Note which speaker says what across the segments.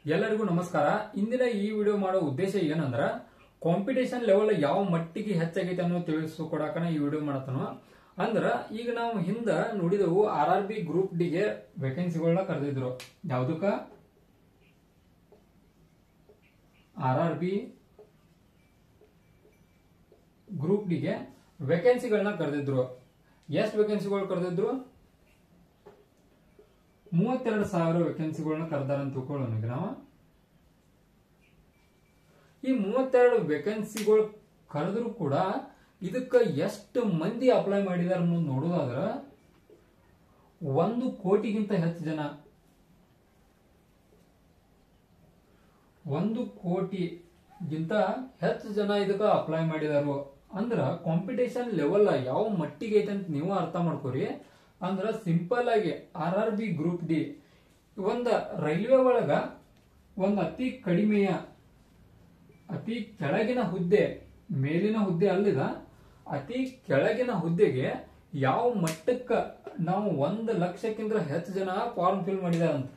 Speaker 1: ಎಲ್ಲರಿಗೂ ನಮಸ್ಕಾರ. ಇಂದಿನ ಈ ವಿಡಿಯೋ ಮಾಡೋ ಉದ್ದೇಶ ಏನಂದ್ರ ಕಾಂಪಿಟೇಷನ್ ಲೆವೆಲ್ ಯಾವ ಮಟ್ಟಿಗೆ ಹೆಚ್ಚಾಗೈತೆ ಅನ್ನೋ ತಿಳಿಸ್ಕೊಡಕನ ಈ ವಿಡಿಯೋ ಮಾಡತನು. ಅಂದ್ರ ಈಗ ನಾವು ಹಿಂದ ನೋಡಿದೆವು RRB ಗ್ರೂಪ್ ಡಿ ಗೆ ವೇಕೆನ್ಸಿಗಳನ್ನ ಕರೆದಿದ್ರು. ಯಾವ್ದಕ್ಕ? RRB ಗ್ರೂಪ್ ಡಿ ಗೆ ವೇಕೆನ್ಸಿಗಳನ್ನ ಕರೆದಿದ್ರು. ಎಷ್ಟು ವೇಕೆನ್ಸಿಗಳು ಕರೆದಿದ್ರು? 32,000 ವೇಕೆನ್ಸಿಗಳನ್ನ ಕರೆದಾರ ಅಂತ ತಿಳ್ಕೊಳ್ಳೋಣ. ನಾವು ಈ 32 ವೇಕೆನ್ಸಿಗಳು ಕರೆದ್ರು ಕೂಡ ಇದಕ್ಕ ಎಷ್ಟು ಮಂದಿ ಅಪ್ಲೈ ಮಾಡಿದಾರ ಅನ್ನೋದು ನೋಡೋದಾದ್ರ 1 ಕೋಟಿಗಿಂತ ಹೆಚ್ಚು ಜನ, 1 ಕೋಟಿಗಿಂತ ಹೆಚ್ಚು ಜನ ಇದಕ್ಕ ಅಪ್ಲೈ ಮಾಡಿದಾರು. ಅಂದ್ರ ಕಾಂಪಿಟೇಷನ್ ಲೆವೆಲ್ ಯಾವ ಮಟ್ಟಿಗೆ ಐತೆ ಅಂತ ನೀವು ಅರ್ಥ ಮಾಡ್ಕೋರಿ. ಅಂದ್ರ ಸಿಂಪಲ್ ಆಗಿ RRB ಗ್ರೂಪ್ ಡಿ ಒಂದ ರೈಲ್ವೆ ಒಳಗ ಒಂದ್ ಅತಿ ಕಡಿಮೆಯ ಅತಿ ಕೆಳಗಿನ ಹುದ್ದೆ, ಮೇಲಿನ ಹುದ್ದೆ ಅಲ್ಲಿದ ಅತಿ ಕೆಳಗಿನ ಹುದ್ದೆಗೆ ಯಾವ ಮಟ್ಟಕ್ಕ ನಾವು 1 ಲಕ್ಷಕ್ಕಿಂತ ಹೆಚ್ಚು ಜನ ಫಾರ್ಮ್ ಫಿಲ್ ಮಾಡಿದಾರಂತ.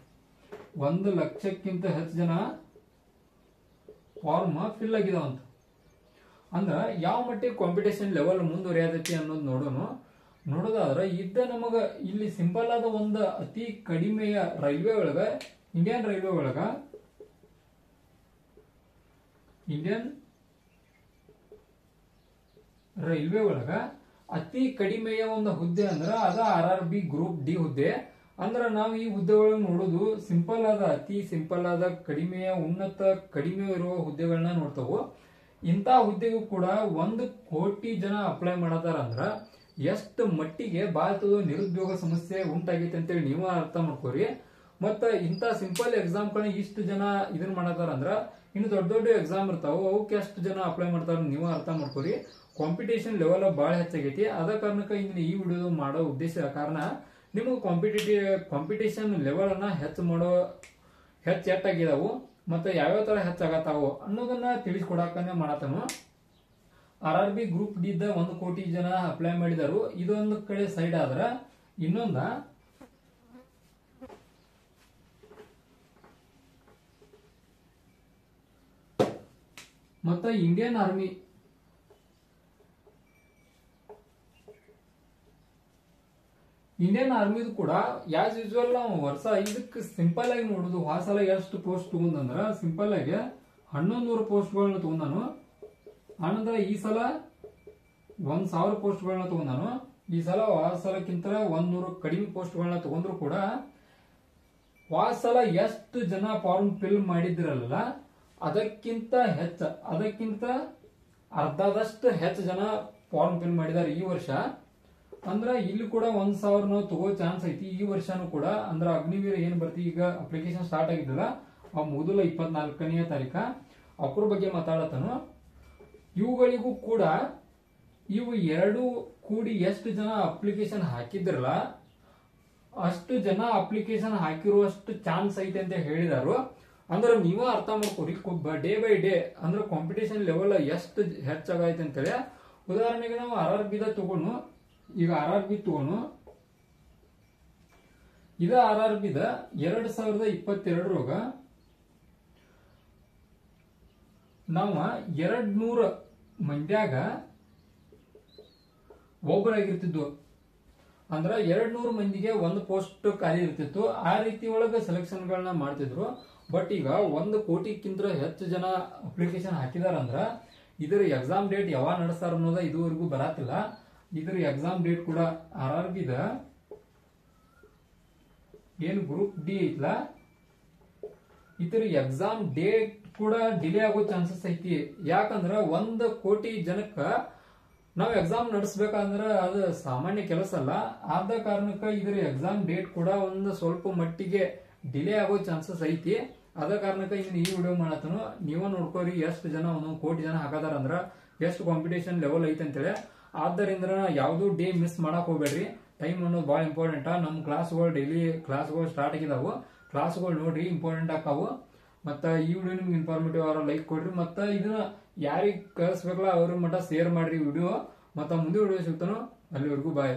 Speaker 1: 1 ಲಕ್ಷಕ್ಕಿಂತ ಹೆಚ್ಚು ಜನ ಫಾರ್ಮ್ ಫಿಲ್ ಆಗಿದಾವಂತ. ಅಂದ್ರ ಯಾವ ಮಟ್ಟಿಗೆ ಕಾಂಪಿಟೇಷನ್ ಲೆವೆಲ್ ಮುಂದುವರಿಯತೈತಿ ಅನ್ನೋದು ನೋಡೋದಾದ್ರ ಇದ್ದ ನಮಗ ಇಲ್ಲಿ ಸಿಂಪಲ್ ಆದ ಒಂದು ಅತಿ ಕಡಿಮೆಯ ರೈಲ್ವೆ ಒಳಗ ಇಂಡಿಯನ್ ರೈಲ್ವೆ ಒಳಗ ಅತಿ ಕಡಿಮೆಯ ಒಂದು ಹುದ್ದೆ ಅಂದ್ರ ಅದ RRB ಗ್ರೂಪ್ ಡಿ ಹುದ್ದೆ. ಅಂದ್ರ ನಾವು ಈ ಹುದ್ದೆ ಒಳಗೆ ನೋಡೋದು ಸಿಂಪಲ್ ಆದ ಅತಿ ಸಿಂಪಲ್ ಆದ ಕಡಿಮೆಯ ಉನ್ನತ ಕಡಿಮೆ ಇರುವ ಹುದ್ದೆಗಳನ್ನ ನೋಡ್ತಾವು. ಇಂತ ಹುದ್ದೆಗೂ ಕೂಡ 1 ಕೋಟಿ ಜನ ಅಪ್ಲೈ ಮಾಡತಾರ. ಅಂದ್ರ ಎಷ್ಟು ಮಟ್ಟಿಗೆ ಭಾರತದ ನಿರುದ್ಯೋಗ ಸಮಸ್ಯೆ ಉಂಟಾಗೈತೆ ಅಂತೇಳಿ ನೀವು ಅರ್ಥ ಮಾಡ್ಕೋರಿ. ಮತ್ತ ಇಂತ ಸಿಂಪಲ್ ಎಕ್ಸಾಮ್ ಗಳನ್ನ ಇಷ್ಟು ಜನ ಇದನ್ನ ಮಾಡತಾರ ಅಂದ್ರ ಇನ್ನು ದೊಡ್ಡ ದೊಡ್ಡ ಎಕ್ಸಾಮ್ ಇರ್ತಾವ, ಅವಕ್ಕೆ ಎಷ್ಟು ಜನ ಅಪ್ಲೈ ಮಾಡ್ತಾರ ನೀವು ಅರ್ಥ ಮಾಡ್ಕೋರಿ. ಕಾಂಪಿಟೇಷನ್ ಲೆವೆಲ್ ಬಹಳ ಹೆಚ್ಚಾಗೈತಿ. ಅದ ಕಾರಣಕ್ಕೆ ಇಂದಿನ ಈ ವಿಡಿಯೋ ಮಾಡೋ ಉದ್ದೇಶ ಕಾರಣ ನಿಮಗೆ ಕಾಂಪಿಟೇಷನ್ ಲೆವೆಲ್ ಅನ್ನ ಹೆಚ್ಚು ಎಟ್ಟಾಗಿದಾವು ಮತ್ತೆ ಯಾವ್ಯಾವ ತರ ಹೆಚ್ಚಾಗತ್ತಾವು ಅನ್ನೋದನ್ನ ತಿಳಿಸ್ಕೊಡಾಕನೆ ಮಾಡತನು. RRB ಗ್ರೂಪ್ ಡಿ 1 ಕೋಟಿ ಜನ ಅಪ್ಲೈ ಮಾಡಿದಾರು. ಇದೊಂದು ಕಡೆ ಸೈಡ್ ಆದ್ರ ಇನ್ನೊಂದ ಮತ್ತ ಇಂಡಿಯನ್ ಆರ್ಮಿದು ಕೂಡ ಯಾಸ್ ಯೂಶುವಲ್ ನಾವು ವರ್ಷ ಇದಕ್ಕೆ ಸಿಂಪಲ್ ಆಗಿ ನೋಡುದು. ಸಲ ಎಷ್ಟು ಪೋಸ್ಟ್ ತಗೊಂಡಂದ್ರ ಸಿಂಪಲ್ ಆಗಿ 1100 ಪೋಸ್ಟ್ಗಳನ್ನ ತಗೊಂಡಾನು. ಆನಂತರ ಈ ಸಲ 1,000 ಪೋಸ್ಟ್ಗಳನ್ನ ತಗೊಂಡಾನು. ಈ ಸಲ ಸಲಕ್ಕಿಂತ 100 ಕಡಿಮೆ ಪೋಸ್ಟ್ಗಳನ್ನ ತಗೊಂಡ್ರು ಕೂಡ ಸಲ ಎಷ್ಟು ಜನ ಫಾರ್ಮ್ ಫಿಲ್ ಮಾಡಿದ್ರಲ್ಲ ಅದಕ್ಕಿಂತ ಅರ್ಧದಷ್ಟು ಹೆಚ್ಚು ಜನ ಫಾರ್ಮ್ ಫಿಲ್ ಮಾಡಿದಾರೆ ಈ ವರ್ಷ. ಅಂದ್ರ ಇಲ್ಲಿ ಕೂಡ 1,000 ನಾವು ತಗೋ ಚಾನ್ಸ್ ಐತಿ ಈ ವರ್ಷನೂ ಕೂಡ. ಅಂದ್ರ ಅಗ್ನಿವೀರ ಏನ್ ಬರ್ತಿ ಈಗ ಅಪ್ಲಿಕೇಶನ್ ಸ್ಟಾರ್ಟ್ ಆಗಿದ್ದಲ್ಲ ಆ ಮೊದಲ 24ನೇ ತಾರೀಕ ಅವ್ರ ಬಗ್ಗೆ ಮಾತಾಡತನು. ಇವುಗಳಿಗೂ ಕೂಡ ಇವು ಎರಡು ಕೂಡಿ ಎಷ್ಟು ಜನ ಅಪ್ಲಿಕೇಶನ್ ಹಾಕಿದ್ರಲ್ಲ ಅಷ್ಟು ಜನ ಅಪ್ಲಿಕೇಶನ್ ಹಾಕಿರುವಷ್ಟು ಚಾನ್ಸ್ ಐತೆ ಅಂತ ಹೇಳಿದಾರು. ಅಂದ್ರೆ ನೀವ ಅರ್ಥ ಮಾಡ್ಕೋರಿ ಡೇ ಬೈ ಡೇ ಅಂದ್ರೆ ಕಾಂಪಿಟೇಷನ್ ಲೆವೆಲ್ ಎಷ್ಟು ಹೆಚ್ಚಾಗೈತೆ ಅಂತೇಳಿ. ಉದಾಹರಣೆಗೆ ನಾವು RRB ತಗೊಂಡು ಈಗ RRB ತಗೊಂಡು ಇದ RRB 2022 ನಾವು 200 ಮಂದ್ಯಾಗ ಒಬ್ಬರಾಗಿರ್ತಿದ್ವು. ಅಂದ್ರ 200 ಮಂದಿಗೆ 1 ಪೋಸ್ಟ್ ಖಾಲಿ ಇರ್ತಿತ್ತು. ಆ ರೀತಿ ಒಳಗ ಸೆಲೆಕ್ಷನ್ ಗಳನ್ನ ಮಾಡ್ತಿದ್ರು. ಬಟ್ ಈಗ 1 ಕೋಟಿಕ್ಕಿಂತ ಹೆಚ್ಚು ಜನ ಅಪ್ಲಿಕೇಶನ್ ಹಾಕಿದಾರಂದ್ರ ಇದರ ಎಕ್ಸಾಮ್ ಡೇಟ್ ಯಾವಾಗ ನಡೆಸ್ತಾರ ಅನ್ನೋದ ಇದುವರೆಗೂ ಬರಾತಿಲ್ಲ. ಇದರ ಎಕ್ಸಾಮ್ ಡೇಟ್ ಕೂಡ RRB ಏನು ಗ್ರೂಪ್ ಡಿ ಐತ್ಲ ಇದರ ಎಕ್ಸಾಮ್ ಡೇಟ್ ಕೂಡ ಡಿಲೇ ಆಗೋ ಚಾನ್ಸಸ್ ಐತಿ. ಯಾಕಂದ್ರ 1 ಕೋಟಿ ಜನಕ್ಕ ನಾವ್ ಎಕ್ಸಾಮ್ ನಡೆಸಬೇಕಂದ್ರ ಅದು ಸಾಮಾನ್ಯ ಕೆಲಸ ಅಲ್ಲ. ಆದ ಕಾರಣಕ್ಕ ಇದರ ಎಕ್ಸಾಮ್ ಡೇಟ್ ಕೂಡ ಒಂದು ಸ್ವಲ್ಪ ಮಟ್ಟಿಗೆ ಡಿಲೇ ಆಗೋ ಚಾನ್ಸಸ್ ಐತಿ. ಅದ ಕಾರಣಕ್ಕ ಇದನ್ನ ಈ ವಿಡಿಯೋ ಮಾಡತನು. ನೀವ ನೋಡ್ಕೋರಿ ಎಷ್ಟು ಜನ 1 ಕೋಟಿ ಜನ ಹಾಕದಾರ ಅಂದ್ರ ಎಷ್ಟು ಕಾಂಪಿಟೇಷನ್ ಲೆವೆಲ್ ಐತಿ ಅಂತೇಳಿ. ಆದ್ದರಿಂದ ಯಾವ್ದು ಡೇ ಮಿಸ್ ಮಾಡಕ್ ಹೋಗ್ಬೇಡ್ರಿ. ಟೈಮ್ ಅನ್ನೋದು ಬಹಳ ಇಂಪಾರ್ಟೆಂಟ್. ನಮ್ ಕ್ಲಾಸ್ಗಳು ಡೈಲಿ ಕ್ಲಾಸ್ಗಳು ಸ್ಟಾರ್ಟ್ ಆಗಿದಾವು. ಕ್ಲಾಸ್ಗಳು ನೋಡ್ರಿ, ಇಂಪಾರ್ಟೆಂಟ್ ಆಕಾವು. ಮತ್ತ ಈ ವಿಡಿಯೋ ನಿಮ್ಗೆ ಇನ್ಫಾರ್ಮೇಟಿವ್ ಅವರ ಲೈಕ್ ಕೊಡ್ರಿ. ಮತ್ತ ಇದನ್ನ ಯಾರಿಗೆ ಕಳಿಸ್ಬೇಕಲ್ಲ ಅವ್ರ ಮಟ್ಟ ಶೇರ್ ಮಾಡ್ರಿ ವಿಡಿಯೋ. ಮತ್ತ ಮುಂದೆ ವಿಡಿಯೋ ಸಿಗ್ತಾನೋ. ಅಲ್ಲಿವರೆಗೂ ಬಾಯ್.